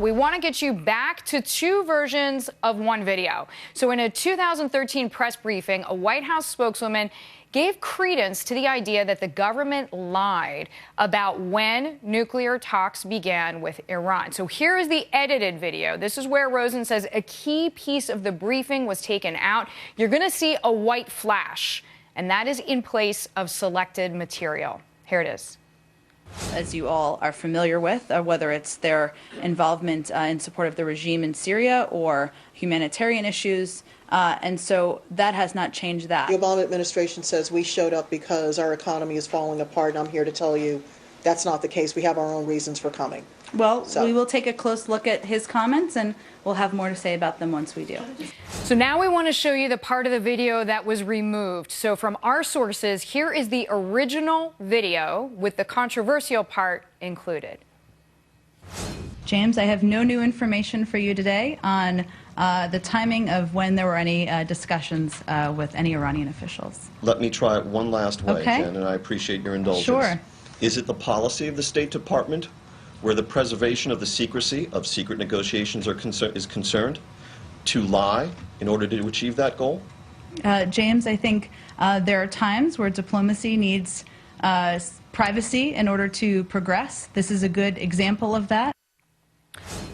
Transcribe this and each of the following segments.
We want to get you back to two versions of one video. So in a 2013 press briefing, a White House spokeswoman gave credence to the idea that the government lied about when nuclear talks began with Iran. So here is the edited video. This is where Rosen says a key piece of the briefing was taken out. You're going to see a white flash, and that is in place of selected material. Here it is. As you all are familiar with, whether it's their involvement in support of the regime in Syria or humanitarian issues. And so that has not changed that. The Obama administration says we showed up because our economy is falling apart, and I'm here to tell you that's not the case. We have our own reasons for coming. Well, we will take a close look at his comments, and we'll have more to say about them once we do. So now we want to show you the part of the video that was removed. So from our sources, here is the original video with the controversial part included. James, I have no new information for you today on the timing of when there were any discussions with any Iranian officials. Let me try it one last way, Okay. Jen, and I appreciate your indulgence. Sure. Is it the policy of the State Department where the preservation of the secrecy of secret negotiations is concerned to lie in order to achieve that goal? James, I think there are times where diplomacy needs privacy in order to progress. This is a good example of that.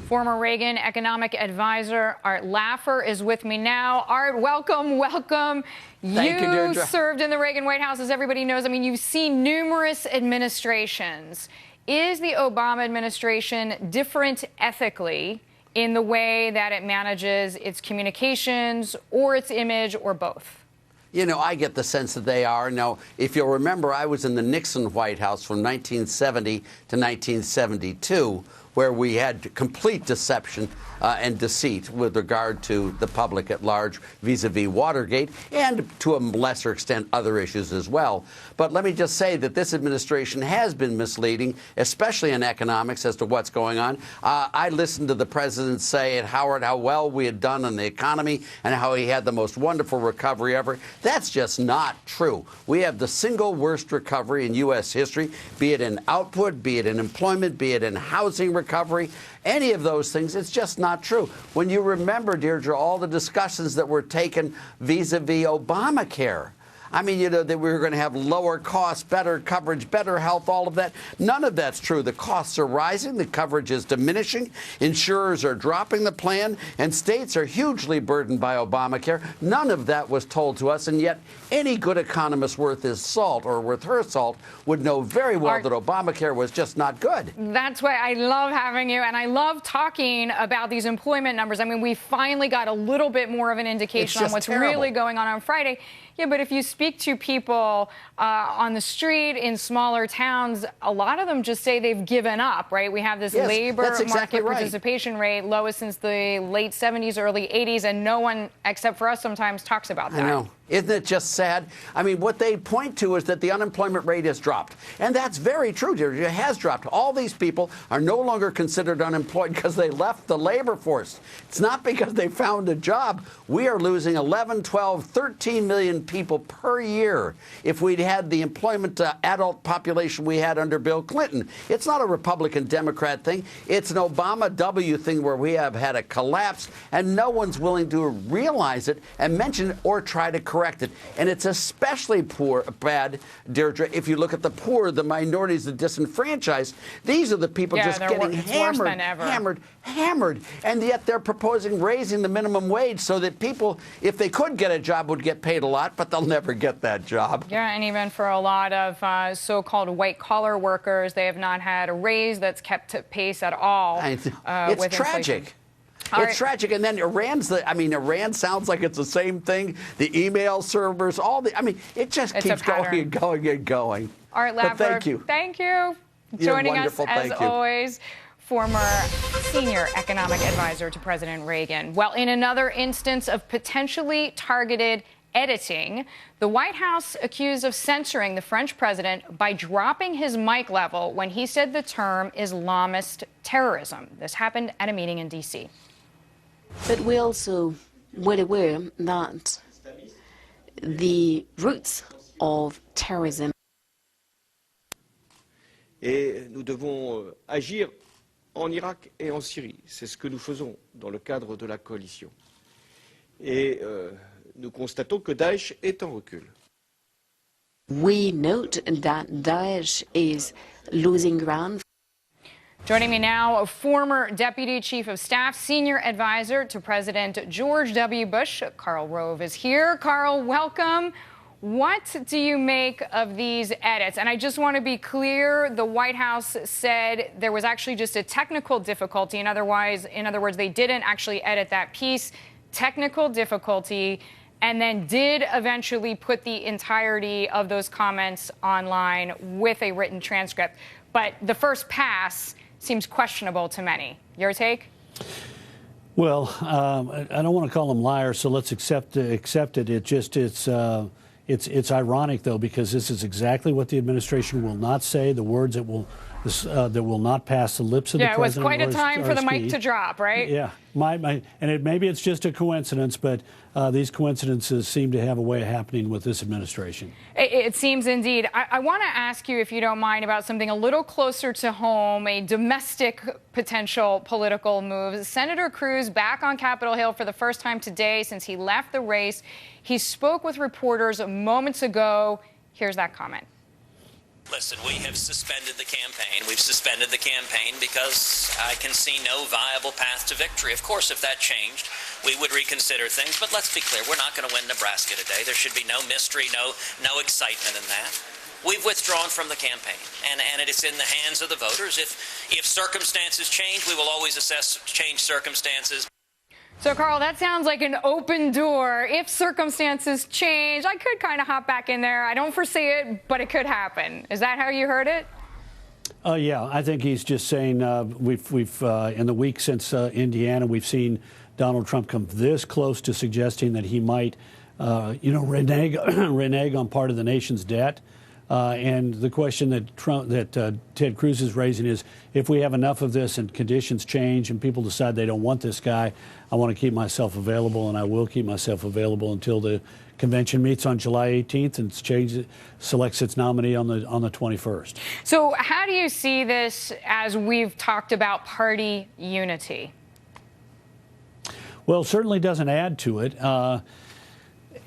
Former Reagan economic advisor Art Laffer is with me now. Art, welcome, welcome. Thank you, Deirdre. Served in the Reagan White House, as everybody knows. I mean, you've seen numerous administrations. Is the Obama administration different ethically in the way that it manages its communications or its image or both? You know, I get the sense that they are. Now, if you'll remember, I was in the Nixon White House from 1970 to 1972, where we had complete deception and deceit with regard to the public at large vis-a-vis Watergate and, to a lesser extent, other issues as well. But let me just say that this administration has been misleading, especially in economics, as to what's going on. I listened to the president say at Howard how well we had done on the economy and how he had the most wonderful recovery ever. That's just not true. We have the single worst recovery in U.S. history, be it in output, be it in employment, be it in housing recovery, any of those things. It's just not true. When you remember, Deirdre, all the discussions that were taken vis-a-vis Obamacare, I mean, you know, that we were going to have lower costs, better coverage, better health, all of that. None of that's true. The costs are rising. The coverage is diminishing. Insurers are dropping the plan, and states are hugely burdened by Obamacare. None of that was told to us, and yet any good economist worth his salt or worth her salt would know very well that Obamacare was just not good. That's why I love having you, and I love talking about these employment numbers. I mean, we finally got a little bit more of an indication on what's really going on Friday. Yeah, but if you speak to people on the street in smaller towns, a lot of them just say they've given up, right? We have this labor market participation rate, lowest since the late 70s, early 80s, and no one, except for us sometimes, talks about that. I know. Isn't it just sad? I mean, what they point to is that the unemployment rate has dropped. And that's very true, Deirdre. It has dropped. All these people are no longer considered unemployed because they left the labor force. It's not because they found a job. We are losing 11, 12, 13 million people per year if we'd had the employment adult population we had under Bill Clinton. It's not a Republican-Democrat thing. It's an Obama W thing where we have had a collapse, and no one's willing to realize it and mention it or try to correct it. And it's especially bad, Deirdre, if you look at the poor, the minorities, the disenfranchised. These are the people just getting hammered. And yet they're proposing raising the minimum wage so that people, if they could get a job, would get paid a lot, but they'll never get that job. Yeah, and even for a lot of so-called white-collar workers, they have not had a raise that's kept pace at all. It's with tragic. Inflation. It's tragic. And then Iran sounds like it's the same thing. The email servers, it just keeps going and going and going. Art Laffer, thank you. Thank you. Joining us, as always, former senior economic advisor to President Reagan. Well, in another instance of potentially targeted editing, the White House accused of censoring the French president by dropping his mic level when he said the term Islamist terrorism. This happened at a meeting in D.C. But we're also well aware that the roots of terrorism Et nous devons agir en Irak et en Syrie. C'est ce que nous faisons dans le cadre de la coalition. Et nous constatons que Daesh est en recul. We note that Daesh is losing ground. Joining me now, a former Deputy Chief of Staff, Senior Advisor to President George W. Bush, Karl Rove, is here. Karl, welcome. What do you make of these edits? And I just want to be clear, the White House said there was actually just a technical difficulty. In other words, they didn't actually edit that piece, technical difficulty, and then did eventually put the entirety of those comments online with a written transcript. But the first pass seems questionable to many. Your take? Well, I don't want to call them liars, so let's accept it. It's ironic, though, because this is exactly what the administration will not say, the words that will not pass the lips of the president. Yeah, it was quite a time for the mic to drop, right? Yeah, maybe it's just a coincidence, but these coincidences seem to have a way of happening with this administration. It seems indeed. I want to ask you, if you don't mind, about something a little closer to home, a domestic potential political move. Senator Cruz back on Capitol Hill for the first time today since he left the race. He spoke with reporters moments ago. Here's that comment. Listen, we have suspended the campaign. We've suspended the campaign because I can see no viable path to victory. Of course, if that changed, we would reconsider things. But let's be clear, we're not going to win Nebraska today. There should be no mystery, no excitement in that. We've withdrawn from the campaign, and it is in the hands of the voters. If circumstances change, we will always assess changed circumstances. So, Karl, that sounds like an open door. If circumstances change, I could kind of hop back in there. I don't foresee it, but it could happen. Is that how you heard it? Yeah, I think he's just saying we've in the week since Indiana, we've seen Donald Trump come this close to suggesting that he might, renege on part of the nation's debt. And the question that Ted Cruz is raising is, if we have enough of this and conditions change and people decide they don't want this guy, I want to keep myself available, and I will keep myself available until the convention meets on July 18th and selects its nominee on the 21st. So how do you see this as we've talked about party unity? Well, it certainly doesn't add to it.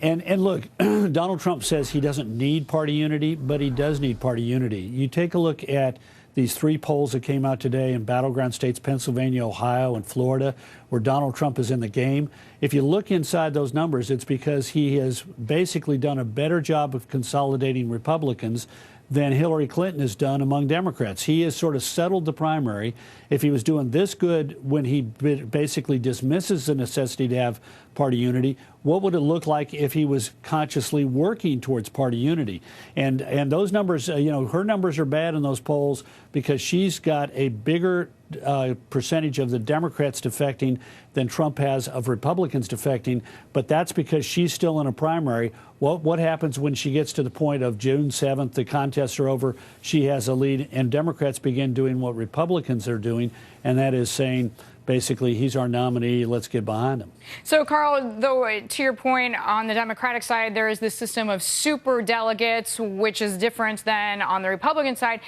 And look, Donald Trump says he doesn't need party unity, but he does need party unity. You take a look at these three polls that came out today in battleground states, Pennsylvania, Ohio, and Florida, where Donald Trump is in the game. If you look inside those numbers, it's because he has basically done a better job of consolidating Republicans than Hillary Clinton has done among Democrats. He has sort of settled the primary. If he was doing this good when he basically dismisses the necessity to have party unity, what would it look like if he was consciously working towards party unity? And those numbers, her numbers are bad in those polls because she's got a bigger percentage of the Democrats defecting than Trump has of Republicans defecting, but that's because she's still in a primary. What happens when she gets to the point of June 7th, the contests are over, she has a lead, and Democrats begin doing what Republicans are doing, and that is saying, basically, he's our nominee, let's get behind him. So, Karl, though, to your point, on the Democratic side, there is this system of super delegates, which is different than on the Republican side.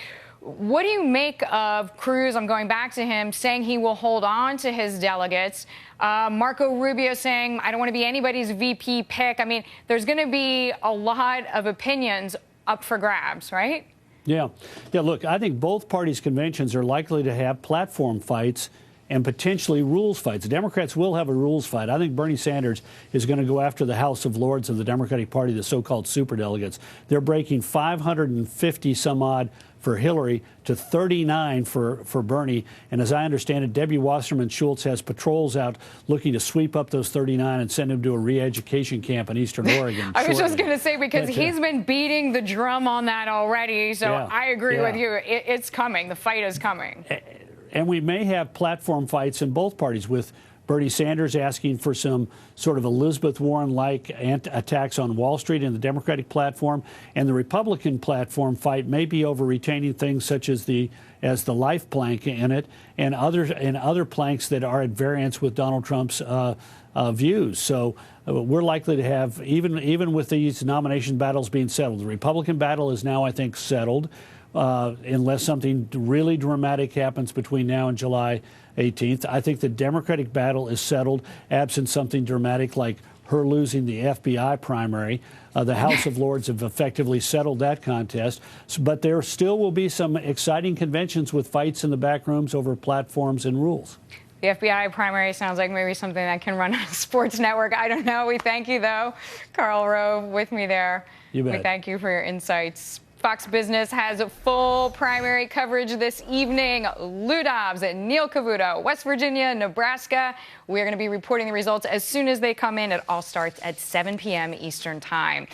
What do you make of Cruz? I'm going back to him, saying he will hold on to his delegates. Marco Rubio saying, I don't want to be anybody's VP pick. I mean, there's going to be a lot of opinions up for grabs, right? Yeah. Look, I think both parties' conventions are likely to have platform fights and potentially rules fights. The Democrats will have a rules fight. I think Bernie Sanders is going to go after the House of Lords of the Democratic Party, the so-called superdelegates. They're breaking 550 some odd for Hillary to 39 for Bernie. And as I understand it, Debbie Wasserman Schultz has patrols out looking to sweep up those 39 and send them to a re-education camp in Eastern Oregon. I was just going to say, because he's been beating the drum on that already. So I agree with you. It's coming. The fight is coming. And we may have platform fights in both parties, with Bernie Sanders asking for some sort of Elizabeth Warren-like attacks on Wall Street in the Democratic platform, and the Republican platform fight may be over retaining things such as the life plank in it, and other planks that are at variance with Donald Trump's views. So we're likely to have, even with these nomination battles being settled, the Republican battle is now, I think, settled. unless something really dramatic happens between now and July 18th. I think the Democratic battle is settled, absent something dramatic like her losing the FBI primary. The House of Lords have effectively settled that contest. But there still will be some exciting conventions with fights in the back rooms over platforms and rules. The FBI primary sounds like maybe something that can run on a sports network. I don't know. We thank you, though. Karl Rove with me there. You bet. We thank you for your insights. Fox Business has full primary coverage this evening. Lou Dobbs, Neil Cavuto, West Virginia, Nebraska. We're going to be reporting the results as soon as they come in. It all starts at 7 p.m. Eastern Time.